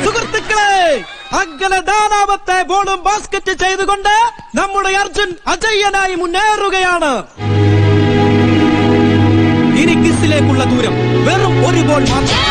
സുഹൃത്തുക്കളെ, അങ്ങനെ നാലാമത്തെ ബോളും ബാസ്കറ്റ് ചെയ്തുകൊണ്ട് നമ്മുടെ അർജുൻ അജയ്യനായി മുന്നേറുകയാണ്. ഇനി കിസ്സിലേക്കുള്ള ദൂരം വെറും ഒരു ബോൾ മാത്രം.